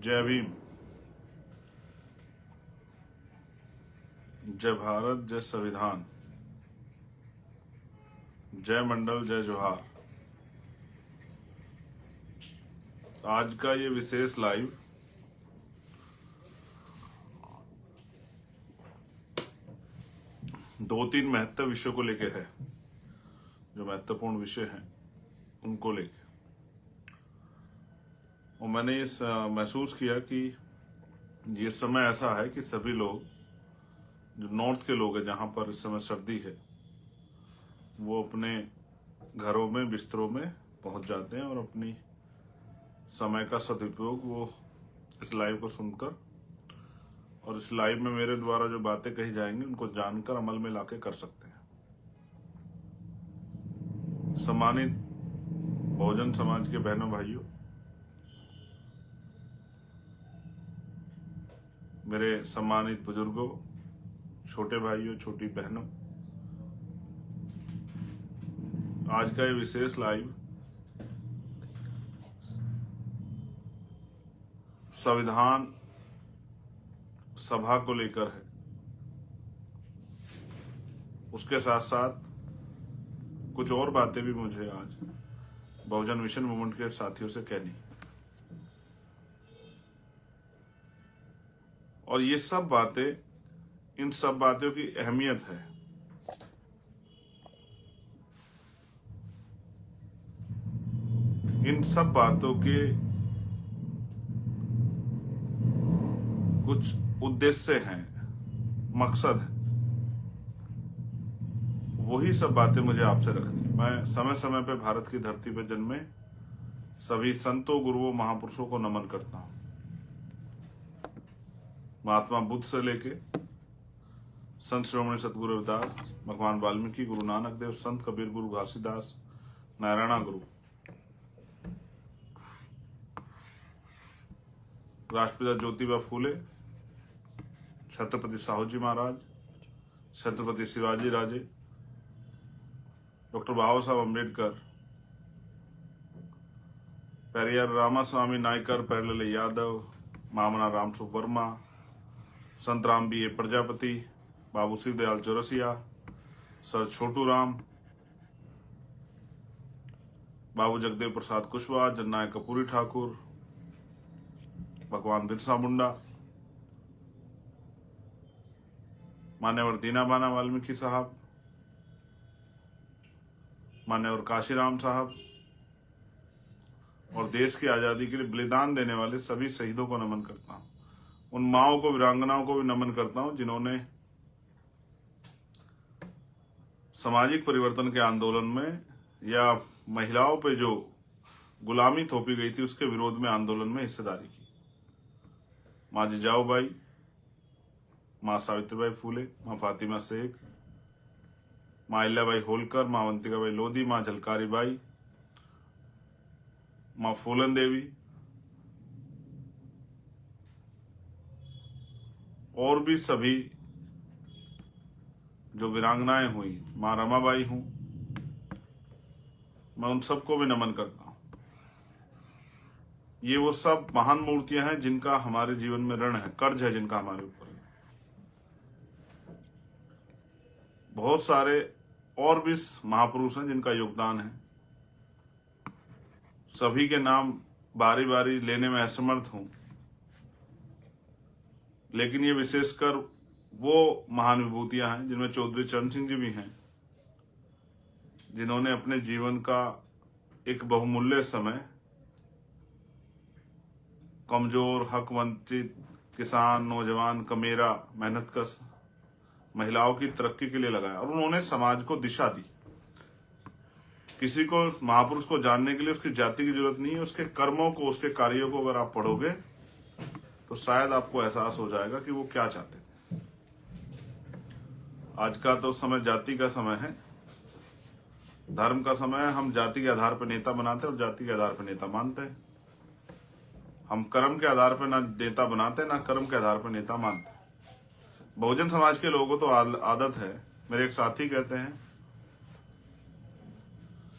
जय भीम, जय भारत, जय संविधान, जय मंडल, जय जोहार। आज का ये विशेष लाइव दो तीन महत्व विषयों को लेके है, जो महत्वपूर्ण विषय हैं उनको लेके। और मैंने इस महसूस किया कि ये समय ऐसा है कि सभी लोग, जो नॉर्थ के लोग हैं जहां पर इस समय सर्दी है, वो अपने घरों में बिस्तरों में पहुंच जाते हैं और अपनी समय का सदुपयोग वो इस लाइव को सुनकर और इस लाइव में मेरे द्वारा जो बातें कही जाएंगी उनको जानकर अमल में लाके कर सकते हैं। सम्मानित बहुजन समाज के बहनों भाइयों, मेरे सम्मानित बुजुर्गों, छोटे भाइयों, छोटी बहनों, आज का ये विशेष लाइव संविधान सभा को लेकर है। उसके साथ साथ कुछ और बातें भी मुझे आज बहुजन मिशन मूवमेंट के साथियों से कहनी, और ये सब बातें, इन सब बातों की अहमियत है। इन सब बातों के कुछ उद्देश्य हैं, मकसद है, वही सब बातें मुझे आपसे रखनी। मैं समय समय पे भारत की धरती पे जन्मे सभी संतों, गुरुओं, महापुरुषों को नमन करता हूं। महात्मा बुद्ध से लेके संत श्रोमणी सतगुरु रविदास, भगवान वाल्मीकि, गुरु नानक देव, संत कबीर, गुरु घासीदास, नारायणा गुरु, राष्ट्रपिता ज्योतिबा फूले, छत्रपति साहू जी महाराज, छत्रपति शिवाजी राजे, डॉक्टर बाबा साहब अम्बेडकर, पेरियार रामास्वामी नायकर, पैरलेले यादव, मामना रामसु वर्मा, संत राम बी ए प्रजापति, बाबू शिव दयाल चौरसिया, सर छोटू राम, बाबू जगदेव प्रसाद कुशवाहा, जननायक कपूरी ठाकुर, भगवान बिरसा मुंडा, मान्यवर दीनाबाना वाल्मीकि साहब, मान्यवर काशीराम साहब, और देश की आजादी के लिए बलिदान देने वाले सभी शहीदों को नमन करता हूं। उन माओं को, वीरांगनाओं को भी नमन करता हूं जिन्होंने सामाजिक परिवर्तन के आंदोलन में या महिलाओं पे जो गुलामी थोपी गई थी उसके विरोध में आंदोलन में हिस्सेदारी की। माँ जिजाऊबाई, माँ सावित्रीबाई फूले, माँ फातिमा शेख, माँ अहिल्याबाई होलकर, माँ अवंतिकाबाई लोधी, माँ झलकारी बाई, माँ फूलन देवी, और भी सभी जो वीरांगनाएं हुई, माँ रमाबाई हूं, मैं उन सबको भी नमन करता हूं। ये वो सब महान मूर्तियां हैं जिनका हमारे जीवन में ऋण है, कर्ज है जिनका हमारे ऊपर है। बहुत सारे और भी महापुरुष हैं जिनका योगदान है। सभी के नाम बारी बारी लेने में असमर्थ हूं, लेकिन ये विशेषकर वो महान विभूतियां हैं जिनमें चौधरी चरण सिंह जी भी हैं, जिन्होंने अपने जीवन का एक बहुमूल्य समय कमजोर, हक वंचित, किसान, नौजवान, कमेरा, मेहनतकश महिलाओं की तरक्की के लिए लगाया, और उन्होंने समाज को दिशा दी। किसी को, महापुरुष को जानने के लिए उसकी जाति की जरूरत नहीं है, उसके कर्मों को, उसके कार्यों को अगर आप पढ़ोगे तो शायद आपको एहसास हो जाएगा कि वो क्या चाहते थे। आज का तो समय जाति का समय है, धर्म का समय है। हम जाति के आधार पर नेता बनाते हैं और जाति के आधार पर नेता मानते हैं। हम कर्म के आधार पर ना नेता बनाते, ना कर्म के आधार पर नेता मानते। बहुजन समाज के लोगों को तो आदत है, मेरे एक साथी कहते हैं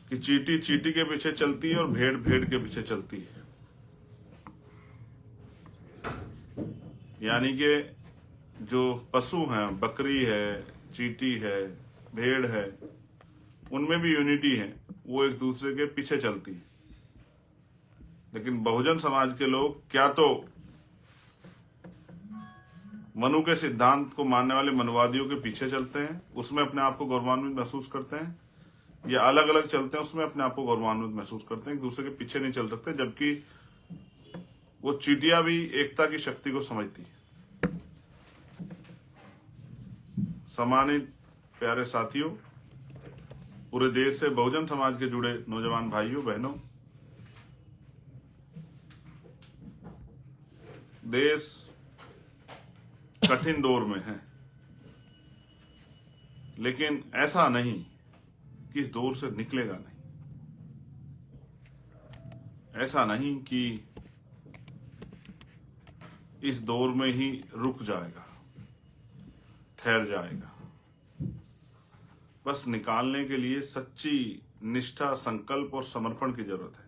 कि चींटी चींटी के पीछे चलती है और भेड़ भेड़ के पीछे चलती है। यानी कि जो पशु हैं, बकरी है, चींटी है, भेड़ है, उनमें भी यूनिटी है, वो एक दूसरे के पीछे चलती है। लेकिन बहुजन समाज के लोग क्या तो मनु के सिद्धांत को मानने वाले मनुवादियों के पीछे चलते हैं, उसमें अपने आप को गौरवान्वित महसूस करते हैं, या अलग अलग चलते हैं, उसमें अपने आप को गौरवान्वित महसूस करते हैं, एक दूसरे के पीछे नहीं चल सकते। जबकि वो चींटियां भी एकता की शक्ति को समझती है। सम्मानित प्यारे साथियों, पूरे देश से बहुजन समाज के जुड़े नौजवान भाइयों बहनों, देश कठिन दौर में है, लेकिन ऐसा नहीं कि इस दौर से निकलेगा नहीं, ऐसा नहीं कि इस दौर में ही रुक जाएगा, ठहर जाएगा। बस निकालने के लिए सच्ची निष्ठा, संकल्प और समर्पण की जरूरत है।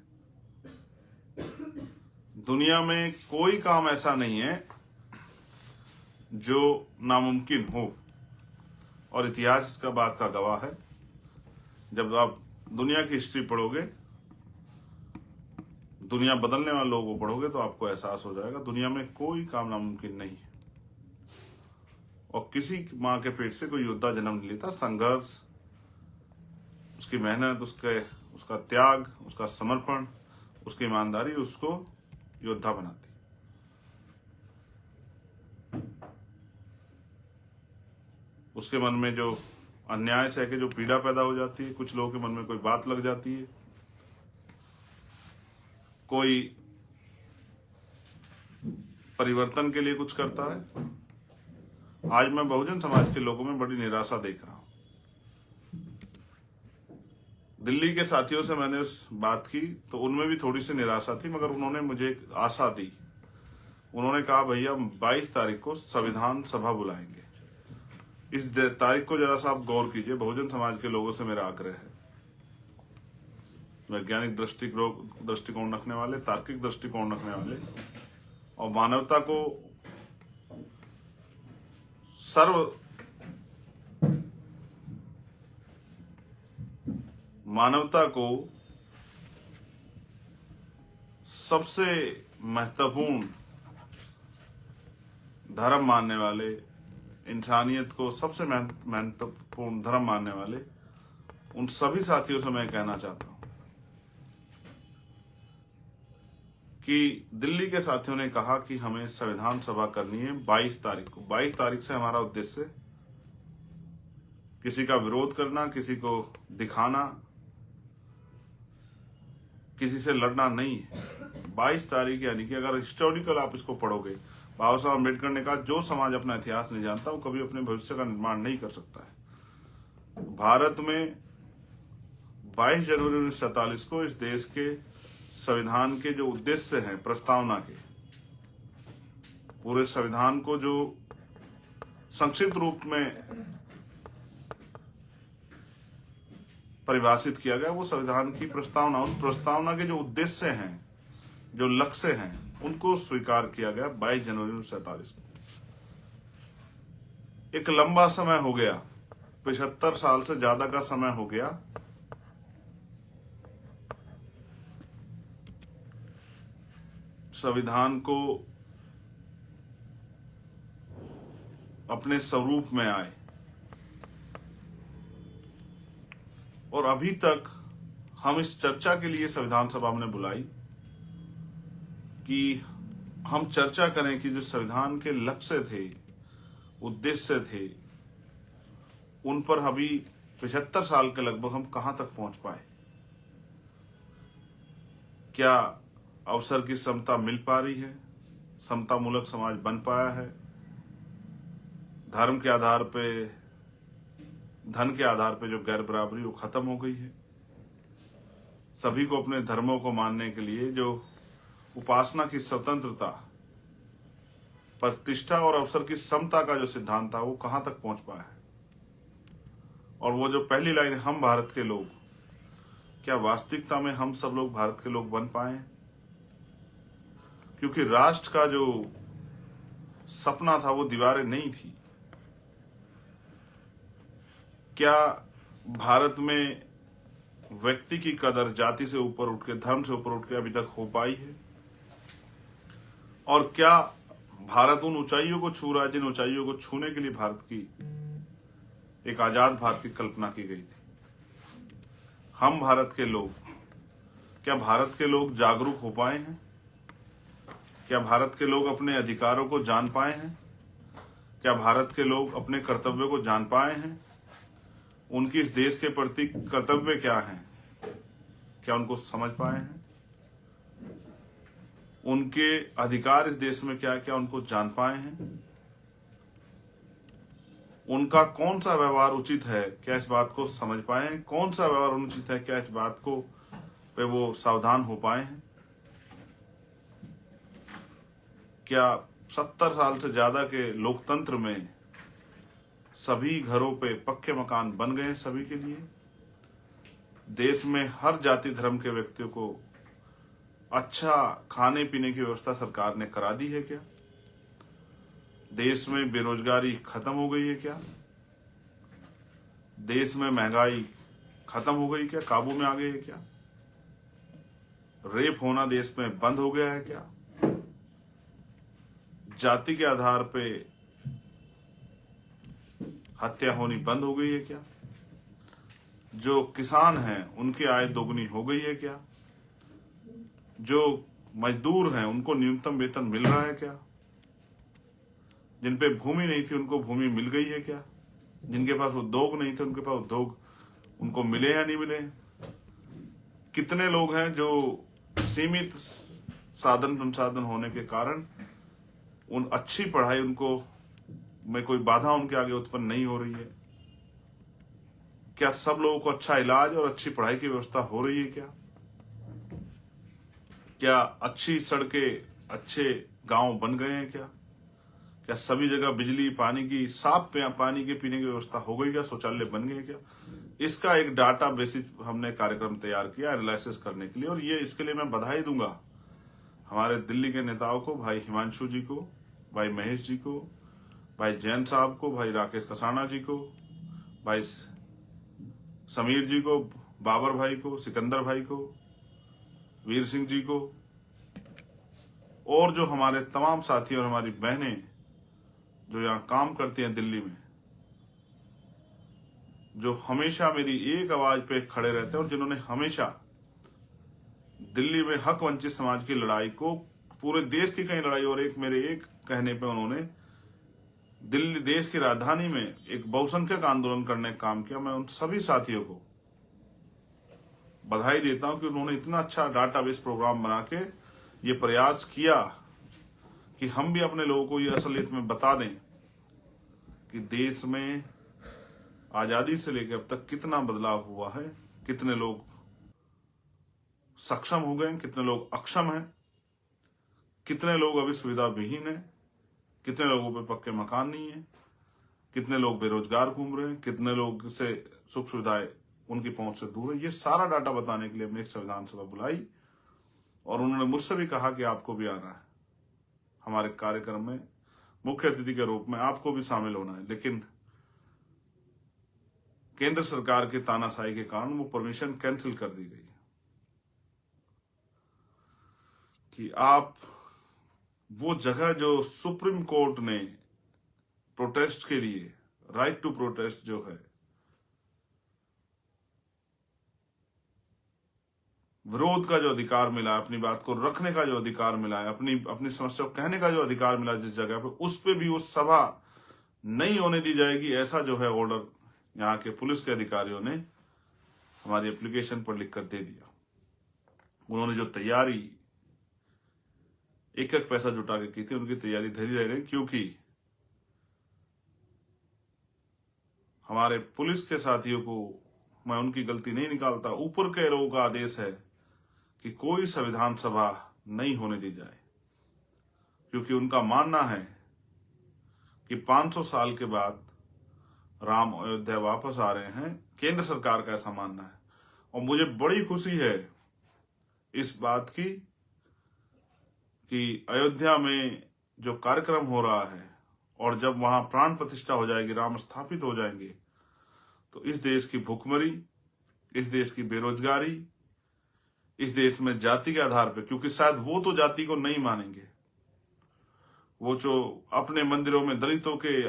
दुनिया में कोई काम ऐसा नहीं है जो नामुमकिन हो, और इतिहास इसका बात का गवाह है। जब आप दुनिया की हिस्ट्री पढ़ोगे, दुनिया बदलने वाले लोगों को पढ़ोगे, तो आपको एहसास हो जाएगा दुनिया में कोई काम नामुमकिन नहीं है। और किसी माँ के पेट से कोई योद्धा जन्म नहीं लेता। संघर्ष, उसकी मेहनत, उसका त्याग, उसका समर्पण, उसकी ईमानदारी उसको योद्धा बनाती। उसके मन में जो अन्याय से कि जो पीड़ा पैदा हो जाती है, कुछ लोगों के मन में कोई बात लग जाती है, कोई परिवर्तन के लिए कुछ करता है। आज मैं बहुजन समाज के लोगों में बड़ी निराशा देख रहा हूं। दिल्ली के साथियों से मैंने बात की तो उनमें भी थोड़ी सी निराशा थी, मगर उन्होंने मुझे एक आशा दी। उन्होंने कहा, भैया 22 तारीख को संविधान सभा बुलाएंगे, इस तारीख को जरा सा आप गौर कीजिए। बहुजन समाज के लोगों से मेरा आग्रह है, वैज्ञानिक दृष्टिकोण रखने वाले, तार्किक दृष्टिकोण रखने वाले और मानवता को सबसे महत्वपूर्ण धर्म मानने वाले, इंसानियत को सबसे महत्वपूर्ण धर्म मानने वाले उन सभी साथियों से मैं कहना चाहता हूं कि दिल्ली के साथियों ने कहा कि हमें संविधान सभा करनी है 22 तारीख को। 22 तारीख से हमारा उद्देश्य किसी का विरोध करना, किसी को दिखाना, किसी से लड़ना नहीं है। 22 तारीख यानी कि अगर हिस्टोरिकल आप इसको पढ़ोगे, बाबा साहब अम्बेडकर ने कहा, जो समाज अपना इतिहास नहीं जानता वो कभी अपने भविष्य का निर्माण नहीं कर सकता है। भारत में 22 जनवरी 1947 को इस देश के संविधान के जो उद्देश्य हैं, प्रस्तावना के, पूरे संविधान को जो संक्षिप्त रूप में परिभाषित किया गया, वो संविधान की प्रस्तावना, उस प्रस्तावना के जो उद्देश्य हैं, जो लक्ष्य हैं, उनको स्वीकार किया गया 22 जनवरी 1947 को। एक लंबा समय हो गया, 75 साल से ज्यादा का समय हो गया संविधान को अपने स्वरूप में आए, और अभी तक हम इस चर्चा के लिए संविधान सभा ने बुलाई कि हम चर्चा करें कि जो संविधान के लक्ष्य थे, उद्देश्य थे, उन पर अभी 75 साल के लगभग हम कहां तक पहुंच पाए। क्या अवसर की समता मिल पा रही है? समता मूलक समाज बन पाया है? धर्म के आधार पे, धन के आधार पे जो गैर बराबरी वो खत्म हो गई है? सभी को अपने धर्मों को मानने के लिए जो उपासना की स्वतंत्रता, प्रतिष्ठा और अवसर की समता का जो सिद्धांत था, वो कहां तक पहुंच पाया है? और वो जो पहली लाइन, हम भारत के लोग, क्या वास्तविकता में हम सब लोग भारत के लोग बन पाए? क्योंकि राष्ट्र का जो सपना था वो दीवारें नहीं थी। क्या भारत में व्यक्ति की कदर जाति से ऊपर उठ के, धर्म से ऊपर उठ के अभी तक हो पाई है? और क्या भारत उन ऊंचाइयों को छू रहा है जिन ऊंचाइयों को छूने के लिए भारत की, एक आजाद भारत की कल्पना की गई थी? हम भारत के लोग, क्या भारत के लोग जागरूक हो पाए हैं? क्या भारत के लोग अपने अधिकारों को जान पाए हैं? क्या भारत के लोग अपने कर्तव्यों को जान पाए हैं? उनकी इस देश के प्रति कर्तव्य क्या हैं, क्या उनको समझ पाए हैं? उनके अधिकार इस देश में क्या क्या उनको जान पाए हैं? उनका कौन सा व्यवहार उचित है, क्या इस बात को समझ पाए हैं? कौन सा व्यवहार अनुचित है, क्या इस बात को पे वो सावधान हो पाए हैं? क्या 70 साल से ज्यादा के लोकतंत्र में सभी घरों पे पक्के मकान बन गए सभी के लिए? देश में हर जाति धर्म के व्यक्तियों को अच्छा खाने पीने की व्यवस्था सरकार ने करा दी है क्या? देश में बेरोजगारी खत्म हो गई है क्या? देश में महंगाई खत्म हो गई क्या, काबू में आ गई है क्या? रेप होना देश में बंद हो गया है क्या? जाति के आधार पे हत्या होनी बंद हो गई है क्या? जो किसान हैं उनकी आय दोगुनी हो गई है क्या? जो मजदूर हैं उनको न्यूनतम वेतन मिल रहा है क्या? जिन पे भूमि नहीं थी उनको भूमि मिल गई है क्या? जिनके पास उद्योग नहीं थे उनके पास उद्योग उनको मिले या नहीं मिले? कितने लोग हैं जो सीमित साधन संसाधन होने के कारण उन अच्छी पढ़ाई उनको में कोई बाधा उनके आगे उत्पन्न नहीं हो रही है? क्या सब लोगों को अच्छा इलाज और अच्छी पढ़ाई की व्यवस्था हो रही है क्या? क्या अच्छी सड़कें, अच्छे गांव बन गए हैं क्या? क्या सभी जगह बिजली, पानी की, साफ पानी के पीने की व्यवस्था हो गई क्या? शौचालय बन गए क्या? इसका एक डाटा बेसिस हमने कार्यक्रम तैयार किया एनालिसिस करने के लिए, और ये इसके लिए मैं बधाई दूंगा हमारे दिल्ली के नेताओं को, भाई हिमांशु जी को, भाई महेश जी को, भाई जैन साहब को, भाई राकेश कसाना जी को, भाई समीर जी को, बाबर भाई को, सिकंदर भाई को, वीर सिंह जी को, और जो हमारे तमाम साथी और हमारी बहनें जो यहाँ काम करती हैं दिल्ली में, जो हमेशा मेरी एक आवाज पे खड़े रहते हैं और जिन्होंने हमेशा दिल्ली में हक वंचित समाज की लड़ाई को, पूरे देश की कई लड़ाई, और एक मेरे एक कहने पे उन्होंने दिल्ली देश की राजधानी में एक बहुसंख्यक आंदोलन करने का काम किया। मैं उन सभी साथियों को बधाई देता हूं कि उन्होंने इतना अच्छा डाटाबेस प्रोग्राम बना के ये प्रयास किया कि हम भी अपने लोगों को ये असलियत में बता दें कि देश में आजादी से लेकर अब तक कितना बदलाव हुआ है, कितने लोग सक्षम हो गए, कितने लोग अक्षम हैं, कितने लोग अभी सुविधा विहीन है, कितने लोगों पे पक्के मकान नहीं है, कितने लोग बेरोजगार घूम रहे हैं, कितने लोग से सुख सुविधाएं उनकी पहुंच से दूर है। ये सारा डाटा बताने के लिए हमने एक संविधान सभा बुलाई और उन्होंने मुझसे भी कहा कि आपको भी आना है हमारे कार्यक्रम में, मुख्य अतिथि के रूप में आपको भी शामिल होना है। लेकिन केंद्र सरकार के तानाशाही के कारण वो परमिशन कैंसिल कर दी गई कि आप वो जगह जो सुप्रीम कोर्ट ने प्रोटेस्ट के लिए, राइट टू प्रोटेस्ट जो है, विरोध का जो अधिकार मिला है, अपनी बात को रखने का जो अधिकार मिला है, अपनी समस्या को कहने का जो अधिकार मिला जिस जगह पे, उस पे भी वो सभा नहीं होने दी जाएगी, ऐसा जो है ऑर्डर यहाँ के पुलिस के अधिकारियों ने हमारी एप्लीकेशन पर लिखकर दे दिया। उन्होंने जो तैयारी एक एक पैसा जुटा के की थी, उनकी तैयारी धरी रह गई, क्योंकि हमारे पुलिस के साथियों को मैं उनकी गलती नहीं निकालता, ऊपर के लोगों का आदेश है कि कोई संविधान सभा नहीं होने दी जाए, क्योंकि उनका मानना है कि 500 साल के बाद राम अयोध्या वापस आ रहे हैं, केंद्र सरकार का ऐसा मानना है। और मुझे बड़ी खुशी है इस बात की कि अयोध्या में जो कार्यक्रम हो रहा है और जब वहां प्राण प्रतिष्ठा हो जाएगी, राम स्थापित हो जाएंगे, तो इस देश की भुखमरी, इस देश की बेरोजगारी, इस देश में जाति के आधार पर, क्योंकि शायद वो तो जाति को नहीं मानेंगे, वो जो अपने मंदिरों में दलितों के,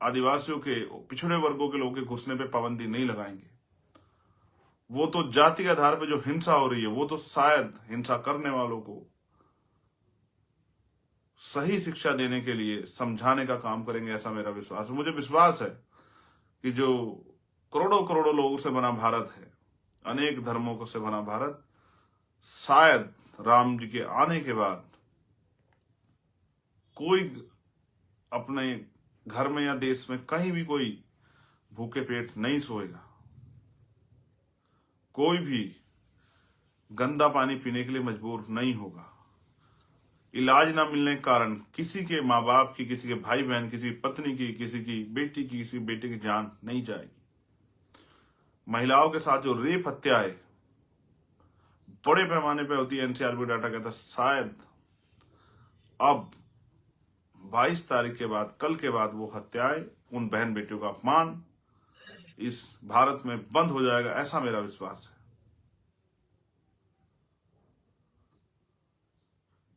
आदिवासियों के, पिछड़े वर्गों के लोगों के घुसने पे पाबंदी नहीं लगाएंगे, वो तो जाति के आधार पर जो हिंसा हो रही है, वो तो शायद हिंसा करने वालों को सही शिक्षा देने के लिए समझाने का काम करेंगे, ऐसा मेरा विश्वास है। मुझे विश्वास है कि जो करोड़ों करोड़ों लोगों से बना भारत है, अनेक धर्मों को से बना भारत, शायद राम जी के आने के बाद कोई अपने घर में या देश में कहीं भी कोई भूखे पेट नहीं सोएगा, कोई भी गंदा पानी पीने के लिए मजबूर नहीं होगा, इलाज ना मिलने के कारण किसी के माँ बाप की, किसी के भाई बहन, किसी की पत्नी की, किसी की बेटी की, किसी बेटे की जान नहीं जाएगी। महिलाओं के साथ जो रेप हत्याएं बड़े पैमाने पे होती है, एनसीआरबी डाटा कहता है शायद अब 22 तारीख के बाद, कल के बाद, वो हत्याएं, उन बहन बेटियों का अपमान इस भारत में बंद हो जाएगा, ऐसा मेरा विश्वास है।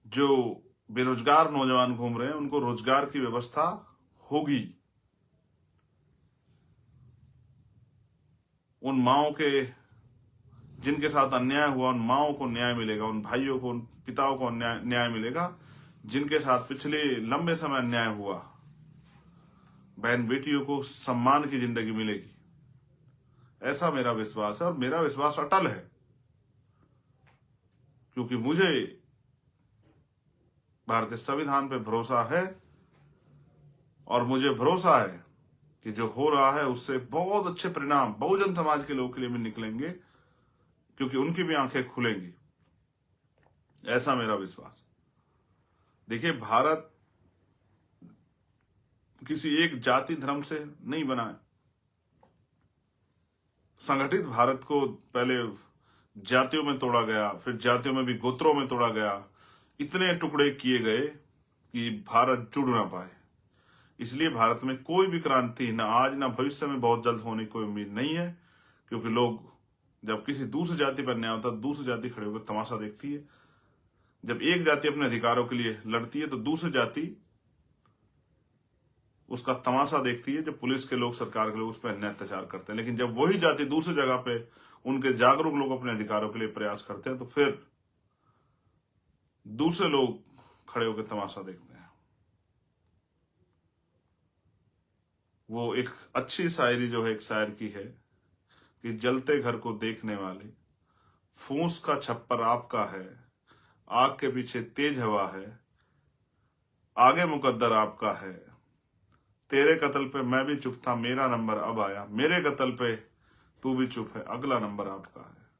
जो बेरोजगार नौजवान घूम रहे हैं, उनको रोजगार की व्यवस्था होगी, उन माओं के जिनके साथ अन्याय हुआ, उन माओं को न्याय मिलेगा, उन भाइयों को, उन पिताओं को न्याय मिलेगा, जिनके साथ पिछले लंबे समय अन्याय हुआ, बहन बेटियों को सम्मान की जिंदगी मिलेगी, ऐसा मेरा विश्वास है। और मेरा विश्वास अटल है, क्योंकि मुझे भारतीय संविधान पे भरोसा है और मुझे भरोसा है कि जो हो रहा है उससे बहुत अच्छे परिणाम बहुजन समाज के लोगों के लिए भी निकलेंगे, क्योंकि उनकी भी आंखें खुलेंगी, ऐसा मेरा विश्वास। देखिए, भारत किसी एक जाति धर्म से नहीं बना है। संगठित भारत को पहले जातियों में तोड़ा गया, फिर जातियों में भी गोत्रों में तोड़ा गया, इतने टुकड़े किए गए कि भारत जुड़ ना पाए। इसलिए भारत में कोई भी क्रांति ना आज ना भविष्य में बहुत जल्द होने की कोई उम्मीद नहीं है, क्योंकि लोग जब किसी दूसरी जाति पर अन्याय होता है, दूसरी जाति खड़े होकर तमाशा देखती है। जब एक जाति अपने अधिकारों के लिए लड़ती है तो दूसरी जाति उसका तमाशा देखती है, जब पुलिस के लोग, सरकार के लोग उस पर अन्याय अत्याचार करते हैं। लेकिन जब वही जाति दूसरी जगह पे उनके जागरूक लोग अपने अधिकारों के लिए प्रयास करते हैं, तो फिर दूसरे लोग खड़े होकर तमाशा देखते हैं। वो एक अच्छी शायरी जो है एक शायर की है कि जलते घर को देखने वाले, फूंस का छप्पर आपका है, आग के पीछे तेज हवा है, आगे मुकद्दर आपका है, तेरे कत्ल पे मैं भी चुप था, मेरा नंबर अब आया, मेरे कत्ल पे तू भी चुप है, अगला नंबर आपका है।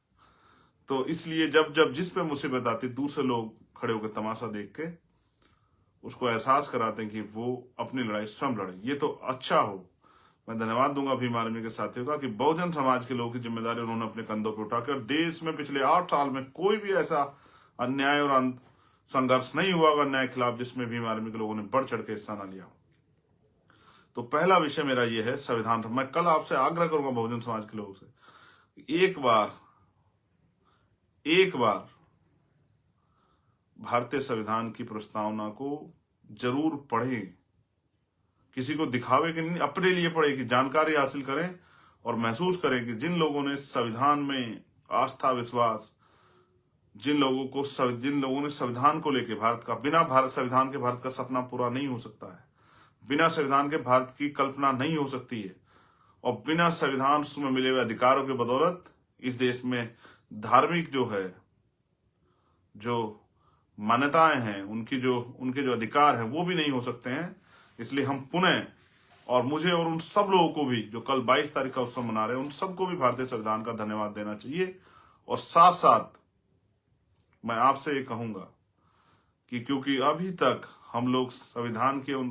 तो इसलिए जब जब जिस पे मुसीबत आती, दूसरे लोग खड़े होकर तमाशा देख के उसको एहसास कराते हैं कि वो अपनी लड़ाई स्वयं लड़े। ये तो अच्छा हो। मैं धन्यवाद दूंगा भीम आर्मी के साथियों का कि बहुजन समाज के लोगों की जिम्मेदारी उन्होंने अपने कंधों पर उठाकर देश में पिछले 8 साल में कोई भी ऐसा अन्याय और संघर्ष नहीं हुआ अन्याय के खिलाफ जिसमें भीम आर्मी के लोगों ने बढ़ चढ़ के हिस्सा न लिया। तो पहला विषय मेरा यह है संविधान। मैं कल आपसे आग्रह करूंगा बहुजन समाज के लोगों से, एक बार भारतीय संविधान की प्रस्तावना को जरूर पढ़ें। किसी को दिखावे के नहीं, अपने लिए पढ़ें कि जानकारी हासिल करें और महसूस करें कि जिन लोगों ने संविधान में आस्था, विश्वास, जिन लोगों ने संविधान को लेकर भारत का, बिना भारत संविधान के भारत का सपना पूरा नहीं हो सकता है, बिना संविधान के भारत की कल्पना नहीं हो सकती है, और बिना संविधान में मिले हुए अधिकारों के बदौलत इस देश में धार्मिक जो मान्यताएं हैं, उनके जो अधिकार हैं वो भी नहीं हो सकते हैं। इसलिए हम पुनः, और मुझे और उन सब लोगों को भी जो कल 22 तारीख का उत्सव मना रहे हैं, उन सबको भी भारतीय संविधान का धन्यवाद देना चाहिए। और साथ साथ मैं आपसे ये कहूंगा कि क्योंकि अभी तक हम लोग संविधान के उन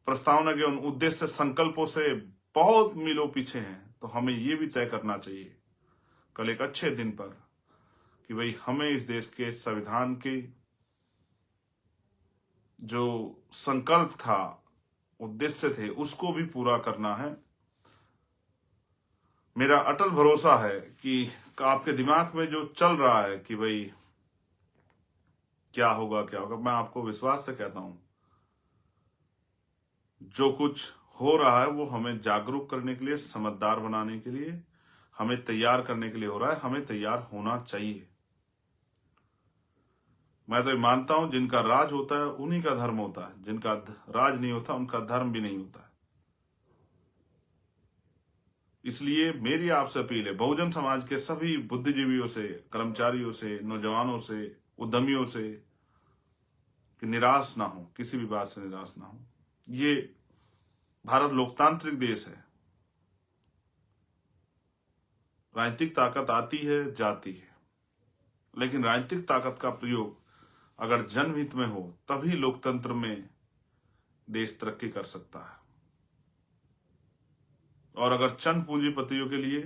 प्रस्तावना के उन उद्देश्य संकल्पों से बहुत मीलों पीछे हैं, तो हमें ये भी तय करना चाहिए कल एक अच्छे दिन पर कि भाई हमें इस देश के संविधान की जो संकल्प था, उद्देश्य थे, उसको भी पूरा करना है। मेरा अटल भरोसा है कि आपके दिमाग में जो चल रहा है कि भाई क्या होगा क्या होगा, मैं आपको विश्वास से कहता हूं जो कुछ हो रहा है वो हमें जागरूक करने के लिए, समझदार बनाने के लिए, हमें तैयार करने के लिए हो रहा है। हमें तैयार होना चाहिए। मैं तो ये मानता हूं जिनका राज होता है उन्हीं का धर्म होता है, जिनका राज नहीं होता उनका धर्म भी नहीं होता है। इसलिए मेरी आपसे अपील है बहुजन समाज के सभी बुद्धिजीवियों से, कर्मचारियों से, नौजवानों से, उद्यमियों से कि निराश ना हो, किसी भी बात से निराश ना हो। ये भारत लोकतांत्रिक देश है। राजनीतिक ताकत आती है जाती है, लेकिन राजनीतिक ताकत का प्रयोग अगर जनहित में हो तभी लोकतंत्र में देश तरक्की कर सकता है। और अगर चंद पूंजीपतियों के लिए,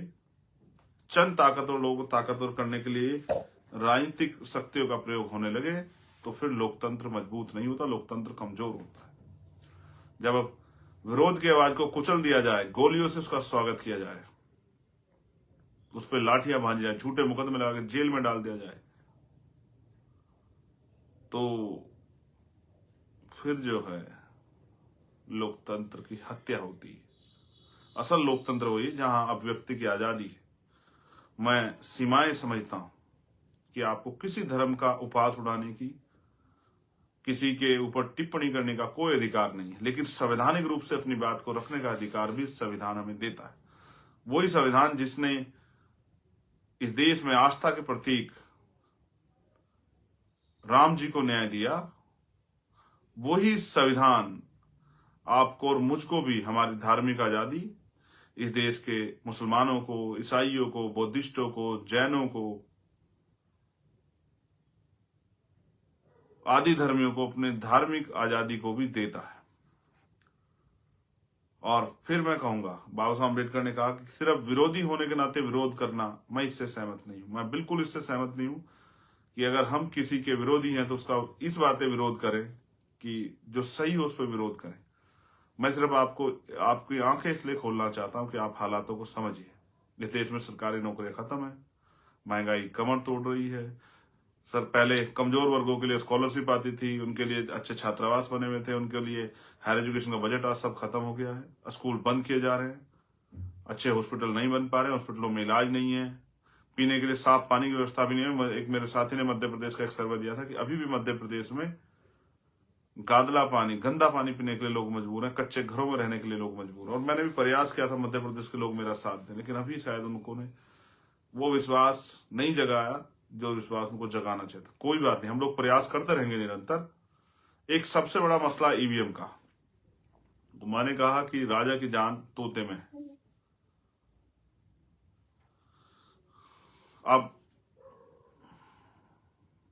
चंद ताकतवर लोगों को ताकतवर करने के लिए राजनीतिक शक्तियों का प्रयोग होने लगे तो फिर लोकतंत्र मजबूत नहीं होता, लोकतंत्र कमजोर होता है। जब अब विरोध की आवाज को कुचल दिया जाए, गोलियों से उसका स्वागत किया जाए, उस पर लाठियां भांजी जाए, झूठे मुकदमे लगा के जेल में डाल दिया जाए, तो फिर जो है लोकतंत्र की हत्या होती है। असल लोकतंत्र वही जहां अभिव्यक्ति की आजादी है। मैं सीमाएं समझता हूं कि आपको किसी धर्म का उपहास उड़ाने की, किसी के ऊपर टिप्पणी करने का कोई अधिकार नहीं है, लेकिन संवैधानिक रूप से अपनी बात को रखने का अधिकार भी संविधान हमें देता है। वही संविधान जिसने इस देश में आस्था के प्रतीक राम जी को न्याय दिया, वही संविधान आपको और मुझको भी हमारी धार्मिक आजादी, इस देश के मुसलमानों को, ईसाइयों को, बौद्धिस्टों को, जैनों को, आदि धर्मियों को अपने धार्मिक आजादी को भी देता है। और फिर मैं कहूंगा, बाबा साहब अम्बेडकर ने कहा कि सिर्फ विरोधी होने के नाते विरोध करना, मैं इससे सहमत नहीं हूं। मैं बिल्कुल इससे सहमत नहीं हूं कि अगर हम किसी के विरोधी हैं तो उसका इस बातें विरोध करें कि जो सही हो उस पर विरोध करें। मैं सिर्फ आपकी आंखें इसलिए खोलना चाहता हूं कि आप हालातों को समझिए। इस देश में सरकारी नौकरियां खत्म है, महंगाई कमर तोड़ रही है। सर, पहले कमजोर वर्गों के लिए स्कॉलरशिप आती थी, उनके लिए अच्छे छात्रावास बने हुए थे, उनके लिए हायर एजुकेशन का बजट आज सब खत्म हो गया है। स्कूल बंद किए जा रहे हैं, अच्छे हॉस्पिटल नहीं बन पा रहे, हॉस्पिटलों में इलाज नहीं है, पीने के लिए साफ पानी की व्यवस्था भी नहीं है। एक मेरे साथी ने मध्य प्रदेश का एक सर्वे दिया था कि अभी भी मध्य प्रदेश में गादला पानी, गंदा पानी पीने के लिए लोग मजबूर हैं, कच्चे घरों में रहने के लिए लोग मजबूर हैं। और मैंने भी प्रयास किया था मध्य प्रदेश के लोग मेरा साथ दें, लेकिन अभी शायद उनको ने वो विश्वास नहीं जगाया जो विश्वास उनको जगाना चाहिए था। कोई बात नहीं, हम लोग प्रयास करते रहेंगे निरंतर। एक सबसे बड़ा मसला ईवीएम का, तो मैंने कहा कि राजा की जान तोते में है। अब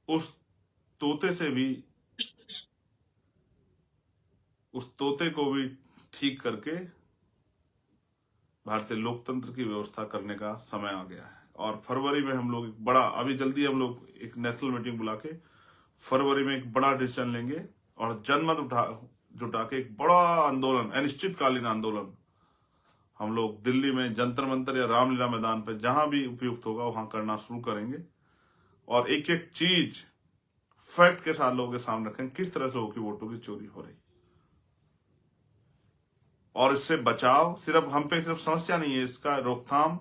उस तोते से भी, उस तोते को भी ठीक करके भारतीय लोकतंत्र की व्यवस्था करने का समय आ गया है। और फरवरी में हम लोग एक बड़ा, अभी जल्दी हम लोग एक नेशनल मीटिंग बुला के फरवरी में एक बड़ा डिसीजन लेंगे और जनमत जुटा के एक बड़ा आंदोलन, अनिश्चितकालीन आंदोलन हम लोग दिल्ली में जंतर मंतर या रामलीला मैदान पर जहां भी उपयुक्त होगा वहां करना शुरू करेंगे। और एक एक चीज फैक्ट के साथ लोगों के सामने रखेंगे किस तरह से लोगों की वोटों की चोरी हो रही, और इससे बचाव सिर्फ हम पे, सिर्फ समस्या नहीं है, इसका रोकथाम,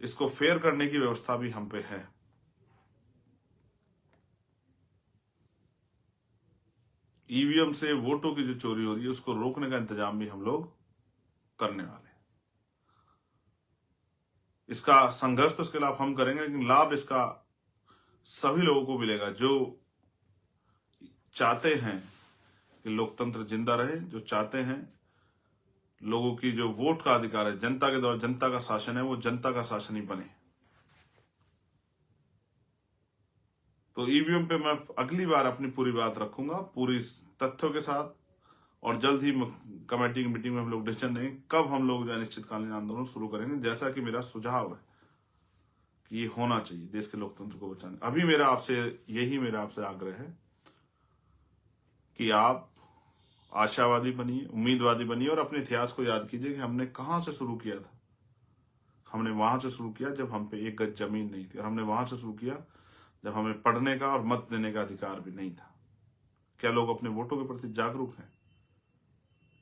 इसको फेयर करने की व्यवस्था भी हम पे है। ईवीएम से वोटों की जो चोरी हो रही है उसको रोकने का इंतजाम भी हम लोग करने वाले हैं। इसका संघर्ष तो इसके खिलाफ हम करेंगे, लेकिन लाभ इसका सभी लोगों को मिलेगा जो चाहते हैं कि लोकतंत्र जिंदा रहे, जो चाहते हैं लोगों की जो वोट का अधिकार है, जनता के द्वारा जनता का शासन है, वो जनता का शासन ही बने। तो ईवीएम पे मैं अगली बार अपनी पूरी बात रखूंगा, पूरी तथ्यों के साथ, और जल्द ही कमेटी की मीटिंग में हम लोग डिसीजन देंगे कब हम लोग अनिश्चितकालीन आंदोलन शुरू करेंगे, जैसा कि मेरा सुझाव है कि ये होना चाहिए देश के लोकतंत्र को बचाने। अभी मेरा आपसे आग्रह है कि आप आशावादी बनिए, उम्मीदवादी बनिए और अपने इतिहास को याद कीजिए कि हमने कहाँ से शुरू किया था। हमने वहां से शुरू किया जब हम पे एक गज जमीन नहीं थी, और हमने वहां से शुरू किया जब हमें पढ़ने का और मत देने का अधिकार भी नहीं था। क्या लोग अपने वोटों के प्रति जागरूक हैं?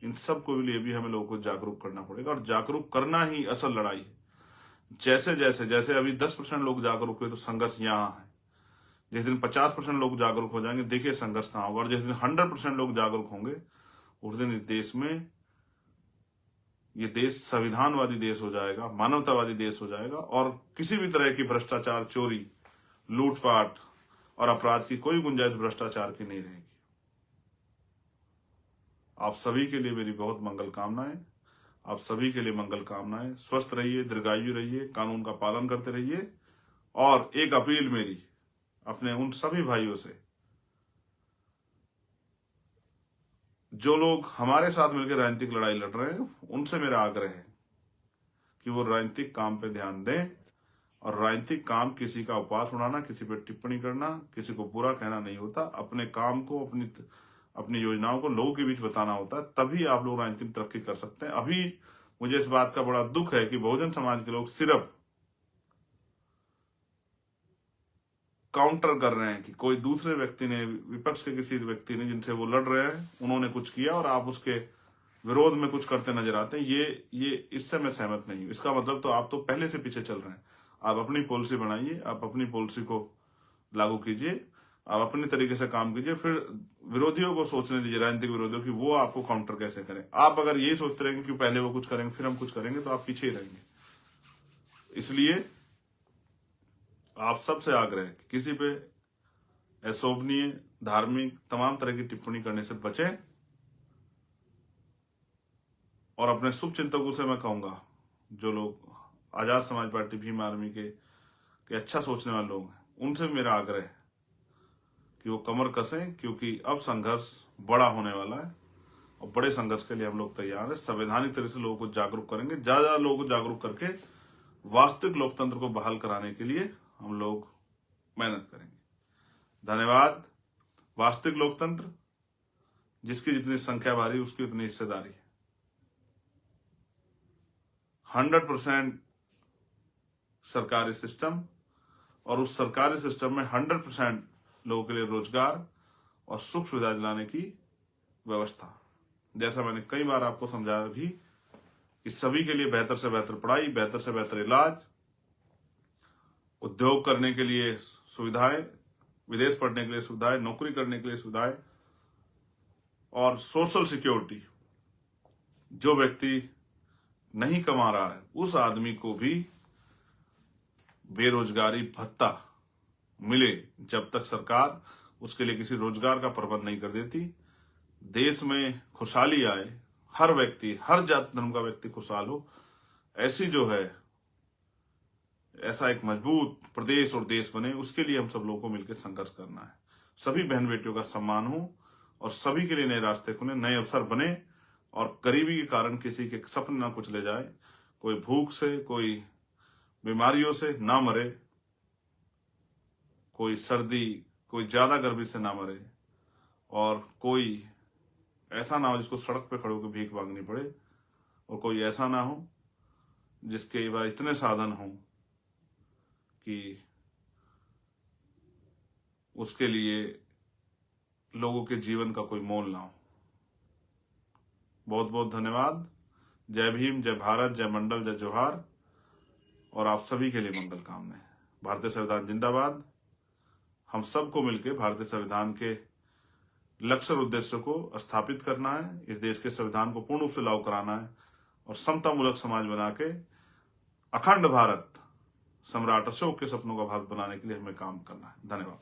इन सब को लिए भी हमें लोगों को जागरूक करना पड़ेगा, और जागरूक करना ही असल लड़ाई है। जैसे जैसे जैसे अभी 10% लोग जागरूक हुए तो संघर्ष यहाँ है। जिस दिन 50% लोग जागरूक हो जाएंगे, देखिए संघर्ष कहाँ होगा। और जिस दिन 100% लोग जागरूक होंगे, उस दिन इस देश में, ये देश संविधानवादी देश हो जाएगा, मानवतावादी देश हो जाएगा, और किसी भी तरह की भ्रष्टाचार, चोरी, लूटपाट और अपराध की कोई गुंजाइश भ्रष्टाचार की नहीं रहेगी। आप सभी के लिए मेरी बहुत मंगल कामनाएं। आप सभी के लिए मंगल कामनाएं। स्वस्थ रहिए, दीर्घायु रहिए, कानून का पालन करते रहिए। और एक अपील मेरी अपने उन सभी भाइयों से जो लोग हमारे साथ मिलकर राजनीतिक लड़ाई लड़ रहे हैं, उनसे मेरा आग्रह है कि वो राजनीतिक काम पे ध्यान दें। और राजनीतिक काम किसी का उपवास उड़ाना, किसी पे टिप्पणी करना, किसी को बुरा कहना नहीं होता। अपने काम को, अपनी योजनाओं को लोगों के बीच बताना होता है, तभी आप लोग राजनीतिक तरक्की कर सकते हैं। अभी मुझे इस बात का बड़ा दुख है कि बहुजन समाज के लोग सिर्फ काउंटर कर रहे हैं कि कोई दूसरे व्यक्ति ने, विपक्ष के किसी व्यक्ति ने जिनसे वो लड़ रहे हैं, उन्होंने कुछ किया और आप उसके विरोध में कुछ करते नजर आते हैं। ये इससे मैं सहमत नहीं हूं। इसका मतलब तो आप तो पहले से पीछे चल रहे हैं। आप अपनी पॉलिसी बनाइए, आप अपनी पॉलिसी को लागू कीजिए, आप अपने तरीके से काम कीजिए, फिर विरोधियों को सोचने दीजिए, राजनीतिक विरोधियों की, वो आपको काउंटर कैसे करें। आप अगर ये सोचते रहेंगे कि पहले वो कुछ करेंगे फिर हम कुछ करेंगे, तो आप पीछे ही रहेंगे। इसलिए आप सबसे आग्रह है कि किसी पे अशोभनीय, धार्मिक, तमाम तरह की टिप्पणी करने से बचें। और अपने शुभ चिंतकों से मैं कहूंगा, जो लोग आजाद समाज पार्टी, भीम आर्मी के अच्छा सोचने वाले लोग हैं, उनसे मेरा आग्रह है कि वो कमर कसें, क्योंकि अब संघर्ष बड़ा होने वाला है और बड़े संघर्ष के लिए हम लोग तैयार हैं। संवैधानिक तरह से लोगों को जागरूक करेंगे, ज्यादा लोगों को जागरूक करके वास्तविक लोकतंत्र को बहाल कराने के लिए हम लोग मेहनत करेंगे। धन्यवाद। वास्तविक लोकतंत्र, जिसकी जितनी संख्या भारी उसकी उतनी हिस्सेदारी है। 100% सरकारी सिस्टम, और उस सरकारी सिस्टम में 100% लोगों के लिए रोजगार और सुख सुविधा दिलाने की व्यवस्था। जैसा मैंने कई बार आपको समझाया भी कि सभी के लिए बेहतर से बेहतर पढ़ाई, बेहतर से बेहतर इलाज, उद्योग करने के लिए सुविधाएं, विदेश पढ़ने के लिए सुविधाएं, नौकरी करने के लिए सुविधाएं, और सोशल सिक्योरिटी। जो व्यक्ति नहीं कमा रहा है उस आदमी को भी बेरोजगारी भत्ता मिले, जब तक सरकार उसके लिए किसी रोजगार का प्रबंध नहीं कर देती। देश में खुशहाली आए, हर व्यक्ति, हर जाति धर्म का व्यक्ति खुशहाल हो, ऐसी जो है, ऐसा एक मजबूत प्रदेश और देश बने, उसके लिए हम सब लोगों को मिलकर संघर्ष करना है। सभी बहन बेटियों का सम्मान हो और सभी के लिए नए रास्ते खुले, नए अवसर बने, और गरीबी के कारण किसी के सपने ना कुचले जाए, कोई भूख से, कोई बीमारियों से ना मरे, कोई सर्दी, कोई ज्यादा गर्मी से ना मरे, और कोई ऐसा ना हो जिसको सड़क पे खड़े होकर भीख मांगनी पड़े, और कोई ऐसा ना हो जिसके पास इतने साधन हों कि उसके लिए लोगों के जीवन का कोई मोल ना हो। बहुत बहुत धन्यवाद। जय भीम, जय भारत, जय मंडल, जय जोहार, और आप सभी के लिए मंगल कामनाएं। भारतीय संविधान जिंदाबाद। हम सबको मिलकर भारतीय संविधान के लक्ष्य और उद्देश्य को स्थापित करना है, इस देश के संविधान को पूर्ण रूप से लागू कराना है, और समतामूलक समाज बना के अखंड भारत, सम्राट अशोक के सपनों का भारत बनाने के लिए हमें काम करना है। धन्यवाद।